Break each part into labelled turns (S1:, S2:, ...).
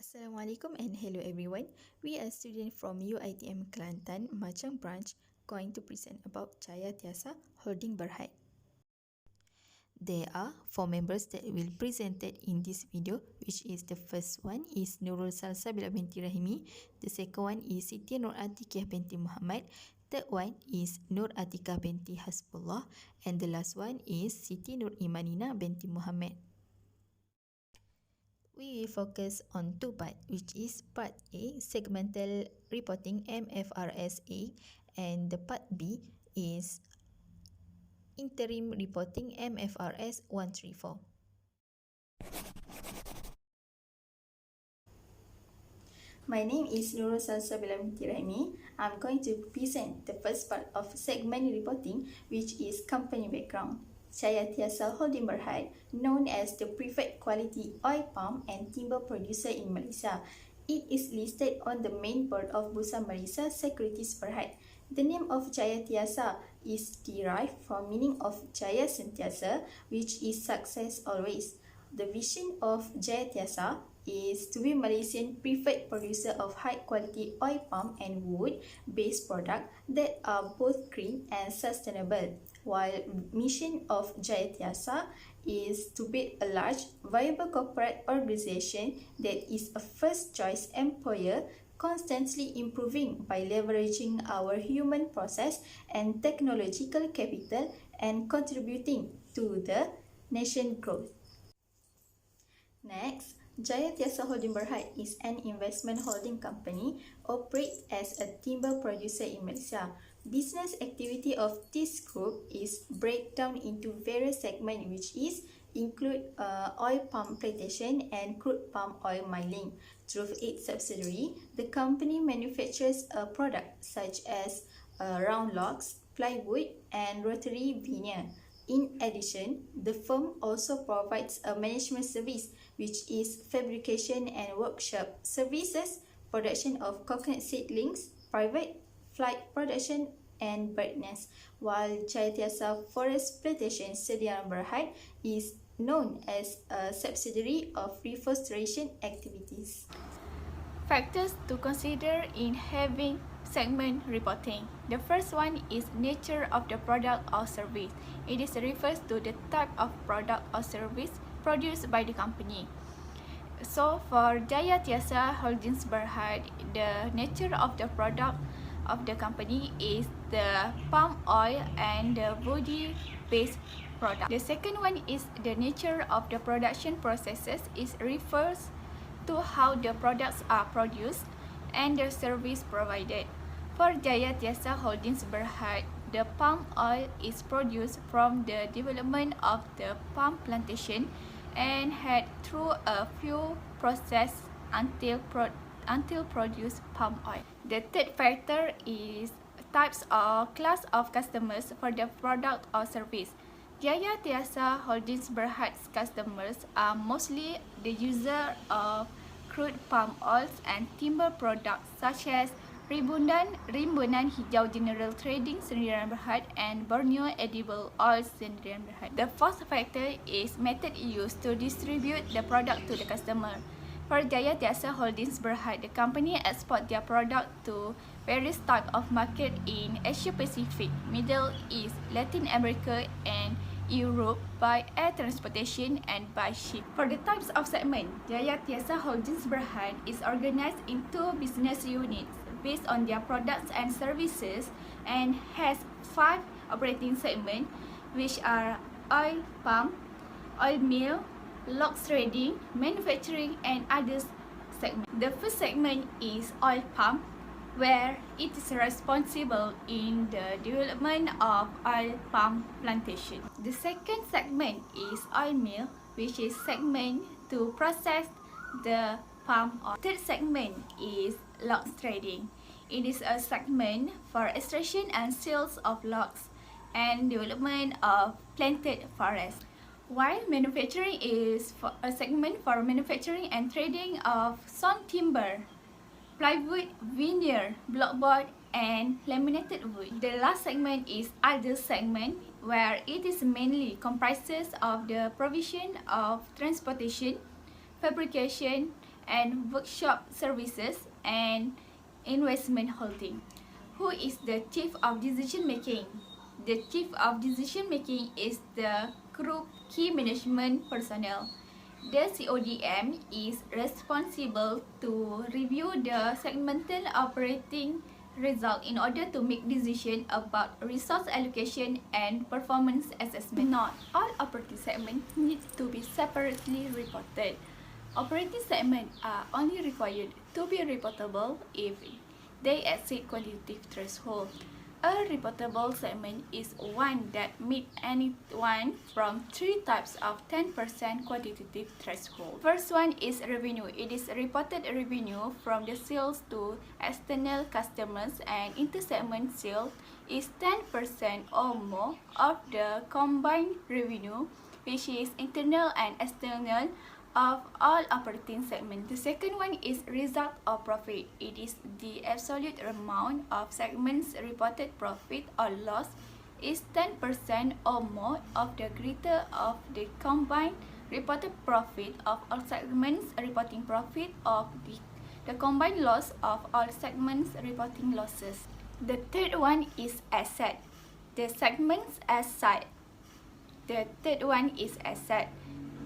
S1: Assalamualaikum and hello everyone. We are students from UiTM Kelantan, Machang branch, going to present about Jaya Tiasa Holding Berhad. There are 4 members that will presented in this video, which is the first one is Nurul Salsabila binti Rahimi, the second one is Siti Nur Atikah binti Muhammad, third one is Nur Atikah binti Hasbullah, and the last one is Siti Nur Imanina binti Muhammad. We will focus on two parts, which is part A, segmental reporting MFRSA, and the part B is interim reporting MFRS 134. My name is Nurul Salsabila binti Rahimi. I'm going to present the first part of segment reporting, which is company background. Jaya Tiasa Holding Berhad, known as the preferred quality oil palm and timber producer in Malaysia. It is listed on the main board of Bursa Malaysia Securities Berhad. The name of Jaya Tiasa is derived from meaning of Jaya Sentiasa, which is success always. The vision of Jaya Tiasa is to be Malaysian preferred producer of high quality oil palm and wood based products that are both green and sustainable, while mission of Jaya Tiasa is to build a large, viable corporate organization that is a first choice employer, constantly improving by leveraging our human process and technological capital and contributing to the nation growth. Next, Jaya Tiasa Holding Berhad is an investment holding company, operates as a timber producer in Malaysia. Business activity of this group is breakdown into various segments, which is include oil palm plantation and crude palm oil mining. Through its subsidiary, the company manufactures a product such as round logs, plywood, and rotary veneer. In addition, the firm also provides a management service, which is fabrication and workshop services, production of coconut seedlings, private flight production, and bird nest, while Jaya Tiasa Forest Plantation Sdn Berhad is known as a subsidiary of reforestation activities.
S2: Factors to consider in having segment reporting. The first one is nature of the product or service. It is refers to the type of product or service produced by the company. So for Jaya Tiasa Holdings Berhad, the nature of the product of the company is the palm oil and the woody based product. The second one is the nature of the production processes. It refers to how the products are produced and the service provided. For Jaya Tiasa Holdings Berhad, the palm oil is produced from the development of the palm plantation and had through a few processes until produce palm oil. The third factor is types or class of customers for the product or service. Jaya Tiasa Holdings Berhad's customers are mostly the user of crude palm oils and timber products such as Rimbunan Hijau General Trading Sdn Berhad and Borneo Edible Oils Sdn Berhad. The fourth factor is method used to distribute the product to the customer. For Jaya Tiasa Holdings Berhad, the company export their product to various types of market in Asia Pacific, Middle East, Latin America, and Europe by air transportation and by ship. For the types of segment, Jaya Tiasa Holdings Berhad is organized into business units based on their products and services and has 5 operating segments, which are oil palm, oil mill, logs trading, manufacturing, and other segments. The first segment is oil palm, where it is responsible in the development of oil palm plantation. The second segment is oil mill, which is segment to process the palm oil. Third segment is logs trading. It is a segment for extraction and sales of logs and development of planted forest. While manufacturing is a segment for manufacturing and trading of sawn timber, plywood, veneer, blockboard, and laminated wood. The last segment is other segment, where it is mainly comprises of the provision of transportation, fabrication, and workshop services and investment holding. Who is the chief of decision making? The chief of decision making is the group key management personnel. The CODM is responsible to review the segmental operating result in order to make decisions about resource allocation and performance assessment. Not all operating segments need to be separately reported. Operating segments are only required to be reportable if they exceed quantitative threshold. A reportable segment is one that meets any one from three types of 10% quantitative threshold. First one is revenue. It is reported revenue from the sales to external customers, and inter-segment sales is 10% or more of the combined revenue, which is internal and external of all operating segments. The second one is result or profit. It is the absolute amount of segments reported profit or loss is 10% or more of the greater of the combined reported profit of all segments reporting profit of the combined loss of all segments reporting losses. The third one is asset. The segments asset. The third one is asset.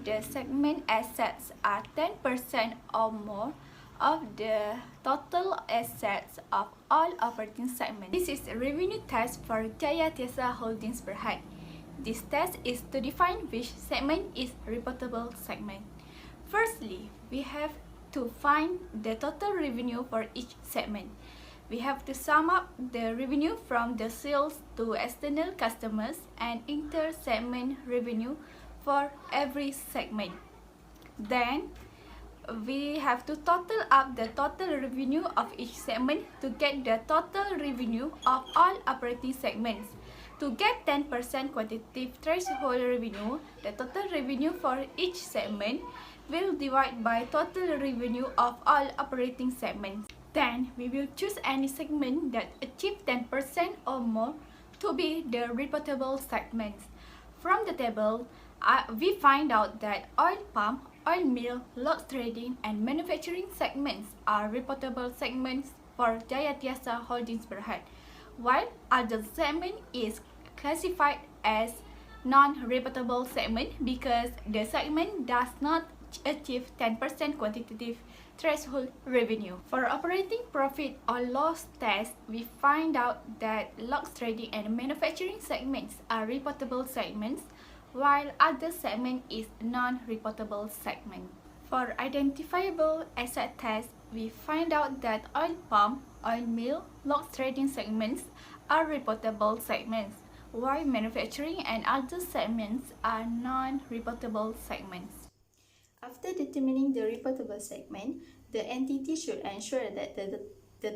S2: The segment assets are 10% or more of the total assets of all operating segments. This is a revenue test for Jaya Tiasa Holdings Berhad. This test is to define which segment is reportable segment. Firstly, we have to find the total revenue for each segment. We have to sum up the revenue from the sales to external customers and inter-segment revenue for every segment. Then we have to total up the total revenue of each segment to get the total revenue of all operating segments. To get 10% quantitative threshold revenue, the total revenue for each segment will divide by total revenue of all operating segments. Then we will choose any segment that achieves 10% or more to be the reportable segments. From the table, we find out that oil pump, oil mill, logs trading, and manufacturing segments are reportable segments for Jaya Tiasa Holdings Berhad, while other segment is classified as non-reportable segment because the segment does not achieve 10% quantitative threshold revenue. For operating profit or loss test, we find out that logs trading and manufacturing segments are reportable segments, while other segment is non-reportable segment. For identifiable asset test, we find out that oil pump, oil mill, logs trading segments are reportable segments, while manufacturing and other segments are non-reportable segments.
S1: After determining the reportable segment, the entity should ensure that the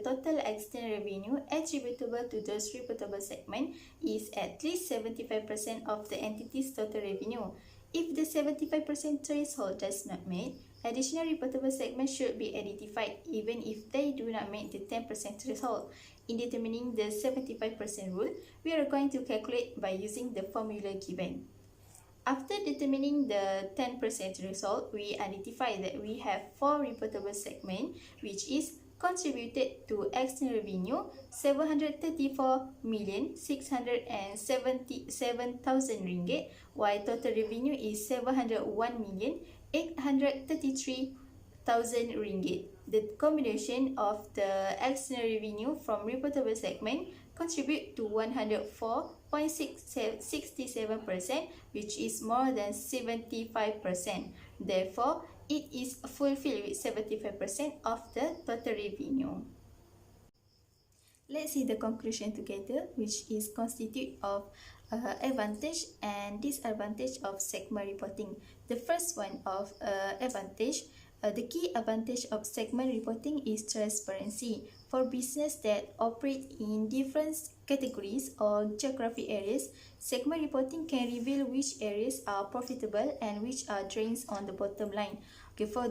S1: total external revenue attributable to those reportable segments is at least 75% of the entity's total revenue. If the 75% threshold does not meet, additional reportable segments should be identified even if they do not meet the 10% threshold. In determining the 75% rule, we are going to calculate by using the formula given. After determining the 10% result, we identify that we have 4 reportable segments, which is contributed to external revenue 734,677,000 ringgit, while total revenue is 701,833,000 ringgit. The combination of the external revenue from reportable segment contribute to 104.67%, which is more than 75%. Therefore, it is fulfilled with 75% of the total revenue. Let's see the conclusion together, which is constitute of advantage and disadvantage of segment reporting. The first one of advantage. The key advantage of segment reporting is transparency. For business that operate in different categories or geographic areas, segment reporting can reveal which areas are profitable and which are drains on the bottom line. Okay, for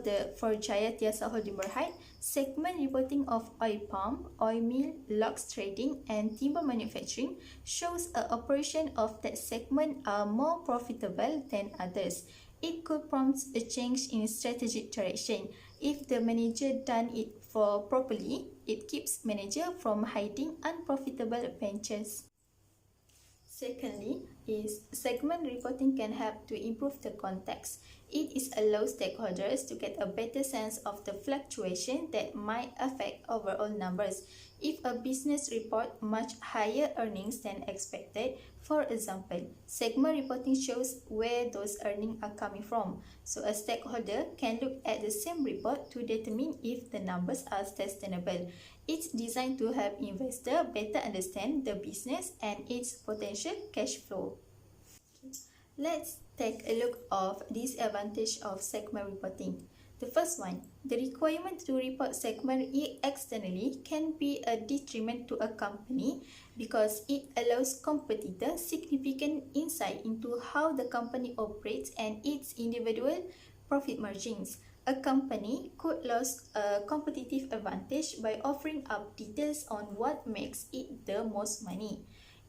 S1: Jaya Tiasa Holdings Berhad, segment reporting of oil pump, oil mill, logs trading, and timber manufacturing shows a operation of that segment are more profitable than others. It could prompt a change in strategic direction. If the manager done it for properly, it keeps manager from hiding unprofitable ventures. Secondly, is segment reporting can help to improve the context. It is allows stakeholders to get a better sense of the fluctuation that might affect overall numbers. If a business report much higher earnings than expected, for example, segment reporting shows where those earnings are coming from. So a stakeholder can look at the same report to determine if the numbers are sustainable. It's designed to help investors better understand the business and its potential cash flow. Let's take a look of disadvantage of segment reporting. The first one, the requirement to report segment externally can be a detriment to a company because it allows competitors significant insight into how the company operates and its individual profit margins. A company could lose a competitive advantage by offering up details on what makes it the most money.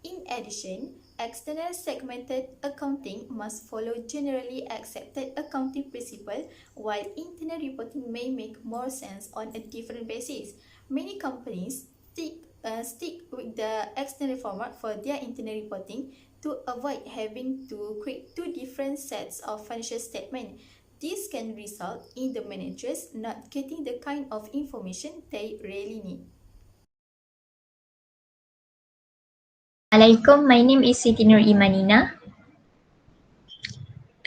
S1: In addition, external segmented accounting must follow generally accepted accounting principles, while internal reporting may make more sense on a different basis. Many companies stick with the external format for their internal reporting to avoid having to create two different sets of financial statements. This can result in the managers not getting the kind of information they really need.
S3: Assalamualaikum, my name is Siti Nur Imanina.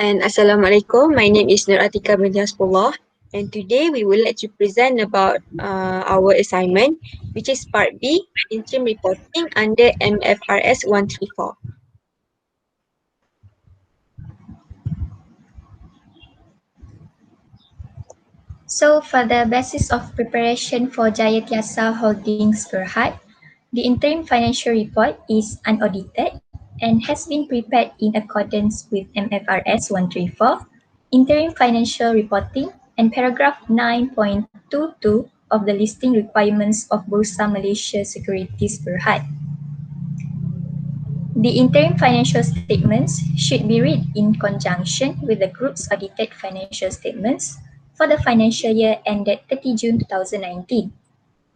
S4: And Assalamualaikum, my name is Nur Atika binti Hasbullah, and today we would like to present about our assignment, which is part B, interim reporting under MFRS 134.
S3: So for the basis of preparation for Jayatiasa Holdings Berhad, the interim financial report is unaudited and has been prepared in accordance with MFRS 134, interim financial reporting, and paragraph 9.22 of the listing requirements of Bursa Malaysia Securities Berhad. The interim financial statements should be read in conjunction with the group's audited financial statements for the financial year ended 30 June 2019.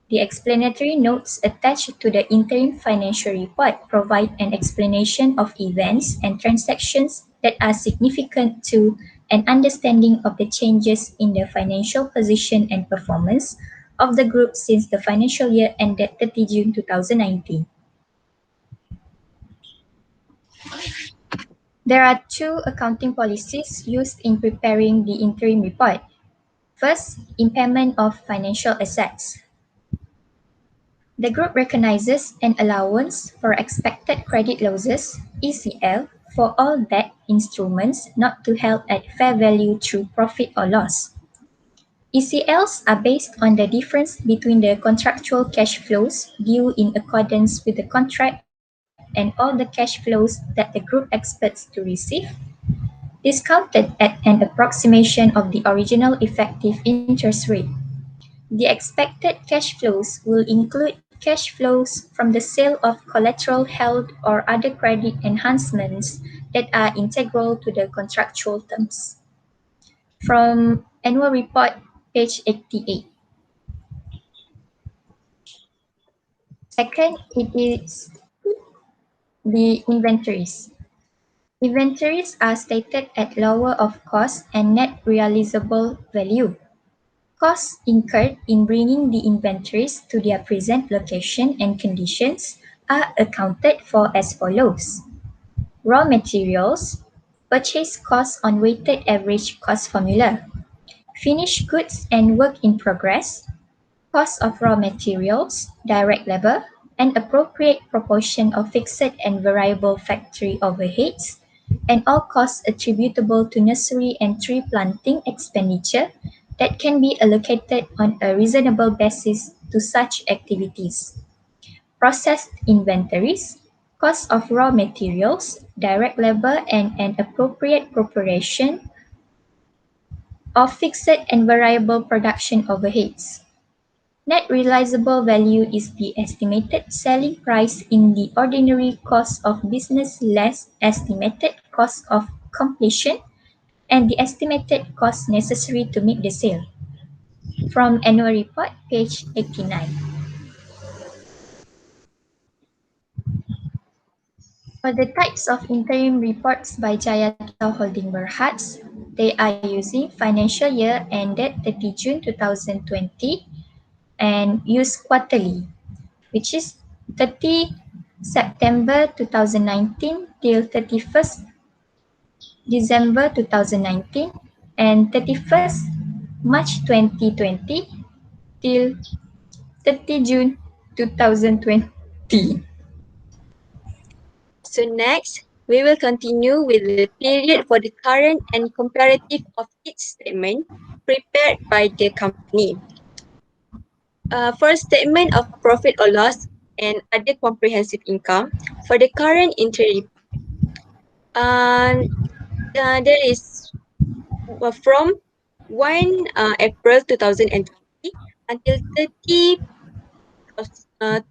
S3: The explanatory notes attached to the interim financial report provide an explanation of events and transactions that are significant to an understanding of the changes in the financial position and performance of the group since the financial year ended 30 June 2019. There are two accounting policies used in preparing the interim report. First, impairment of financial assets. The group recognizes an allowance for expected credit losses, ECL, for all debt instruments not to held at fair value through profit or loss. ECLs are based on the difference between the contractual cash flows due in accordance with the contract and all the cash flows that the group expects to receive, discounted at an approximation of the original effective interest rate. The expected cash flows will include cash flows from the sale of collateral held or other credit enhancements that are integral to the contractual terms. From Annual Report, page 88. Second, it is the inventories. Inventories are stated at lower of cost and net realizable value. Costs incurred in bringing the inventories to their present location and conditions are accounted for as follows. Raw materials, purchase cost on weighted average cost formula. Finished goods and work in progress, cost of raw materials, direct labor, and appropriate proportion of fixed and variable factory overheads, and all costs attributable to nursery and tree planting expenditure that can be allocated on a reasonable basis to such activities. Processed inventories, cost of raw materials, direct labor, and an appropriate proportion of fixed and variable production overheads. Net realizable value is the estimated selling price in the ordinary cost of business less estimated cost of completion and the estimated cost necessary to make the sale. from Annual Report, page 89. For the types of interim reports by Jayatya Holding Berhad, they are using financial year ended 30 June 2020 and use quarterly, which is 30 September 2019 till 31st December 2019 and 31st March 2020 till 30 June 2020.
S4: So next, we will continue with the period for the current and comparative of each statement prepared by the company. First, statement of profit or loss and other comprehensive income for the current interim. There is from 1 April 2020 until 30 of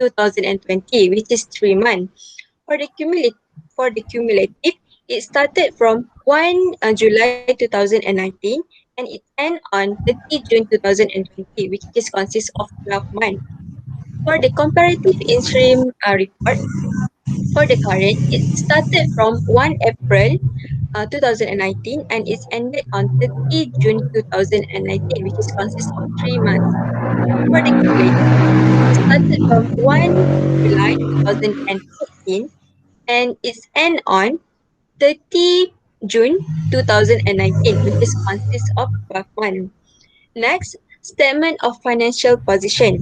S4: 2020, which is 3 months. For the cumulative, it started from 1 July 2019 and it ends on 30 June 2020, which is consists of 12 months. For the comparative interim report, for the current, it started from 1 April 2019 and it's ended on 30 June 2019, which is consists of 3 months. For the cumulative, it started from 1 July 2018 and it's end on 30 June 2019, which is consists of 12 months. Next, statement of financial position.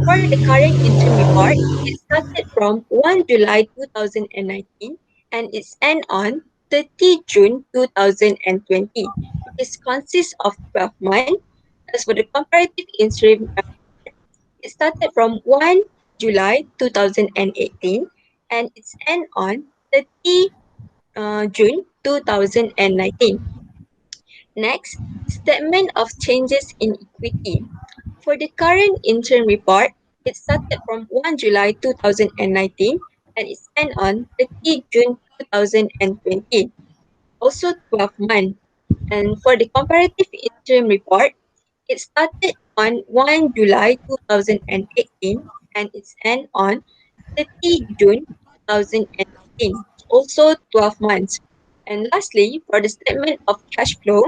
S4: For the current interim report, it started from 1 July 2019 and it's end on 30 June 2020, which is consists of 12 months. As for the comparative interim report, it started from 1 July 2018 and it's end on 30 June 2019. Next, statement of changes in equity. For the current interim report, it started from 1 July 2019 and it's end on 30 June 2020, also 12 months. And for the comparative interim report, it started on 1 July 2018 and it's end on 30 June 2019, also 12 months. And lastly, for the statement of cash flow,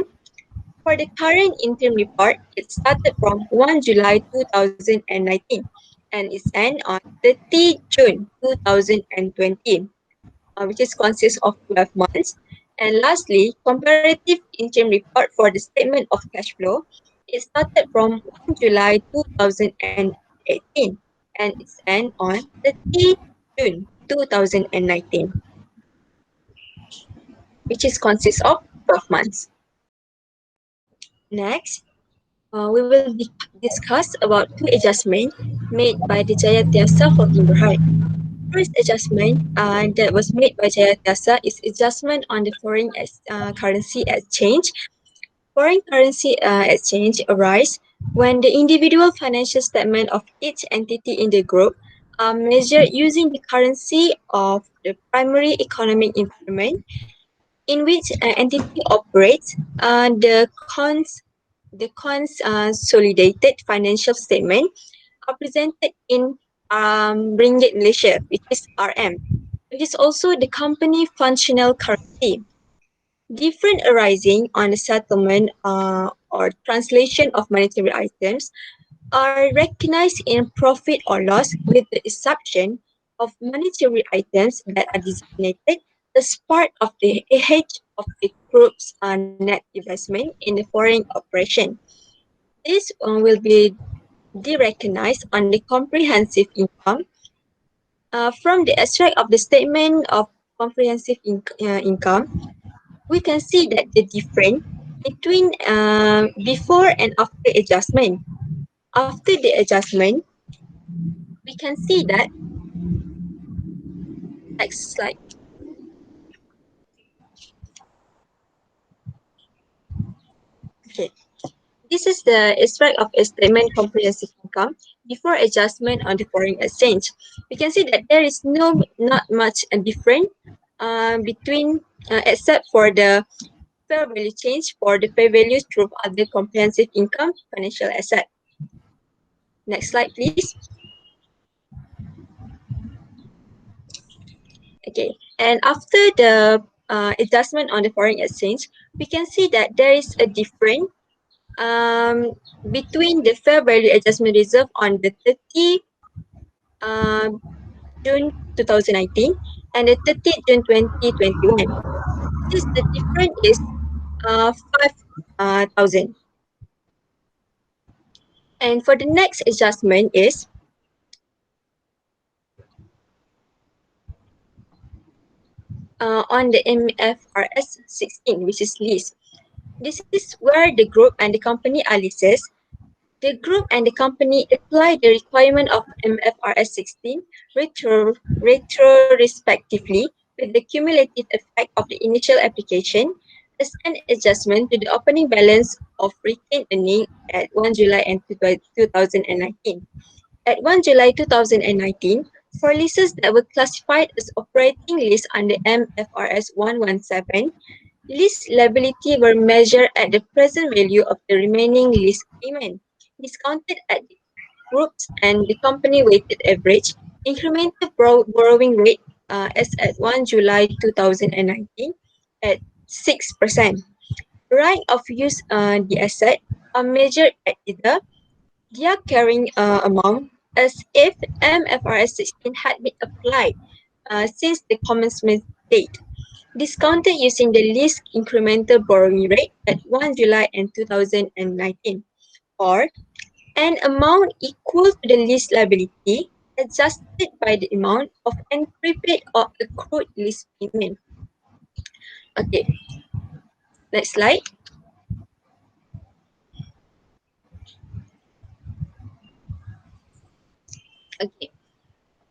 S4: for the current interim report, it started from 1 July 2019 and it's end on 30 June 2020, which is consists of 12 months. And lastly, comparative interim report for the statement of cash flow, it started from 1 July 2018 and it's end on 30 June 2019, which is consists of 12 months. Next, we will discuss about two adjustments made by the Jayatyasa Holding Berhad. First adjustment that was made by Jayatyasa is adjustment on the foreign currency exchange. Foreign currency exchange arise when the individual financial statement of each entity in the group are measured using the currency of the primary economic environment in which an entity operates. The consolidated financial statement are presented in Ringgit Malaysia, which is RM, which is also the company functional currency. Different arising on the settlement or translation of monetary items are recognized in profit or loss with the exception of monetary items that are designated as part of the hedge of the group's net investment in the foreign operation. This will be de-recognized on the comprehensive income. From the extract of the statement of comprehensive income, we can see that the difference between before and after adjustment. After the adjustment, we can see that, next slide. Okay, this is the extract of a statement comprehensive income before adjustment on the foreign exchange. We can see that there is not much difference between except for the fair value change for the fair values through other comprehensive income financial asset. Next slide, please. Okay, and after the adjustment on the foreign exchange, we can see that there is a difference between the fair value adjustment reserve on the 30 June 2019 and the 30th June 2021. This the difference is 5,000. And for the next adjustment is on the MFRS 16, which is lease. This is where the group and the company are leases. The group and the company apply the requirement of MFRS 16 retrospectively with the cumulative effect of the initial application as an adjustment to the opening balance of retained earning at 1 July 2019. At 1 July 2019, for leases that were classified as operating lease under MFRS 117, lease liability were measured at the present value of the remaining lease payment, discounted at the group's and the company weighted average incremental borrowing rate as at 1 July 2019 at 6%. Right of use the asset are measured at either their carrying amount as if MFRS 16 had been applied since the commencement date, discounted using the least incremental borrowing rate at 1 July 2019, or an amount equal to the lease liability adjusted by the amount of an prepaid or accrued lease payment. Okay, next slide. Okay.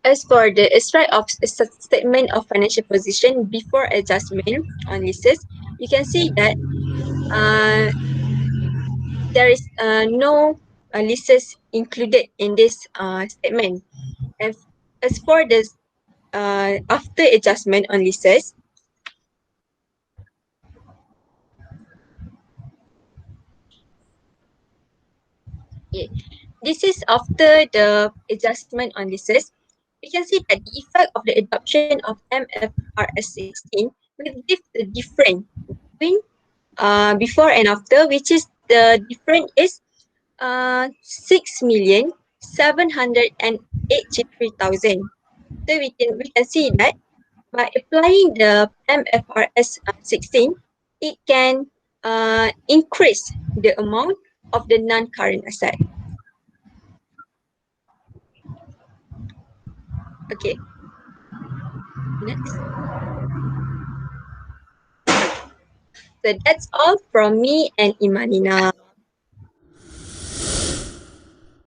S4: As for the extract of statement of financial position before adjustment on leases, you can see that there is no leases included in this statement. And as for this, after adjustment on leases, okay, this is after the adjustment on leases. We can see that the effect of the adoption of MFRS 16 will give the difference between before and after, which is the difference is 6,783,000. So we can see that by applying the MFRS 16, it can increase the amount of the non-current asset. Okay. Next. So that's all from me and Imanina.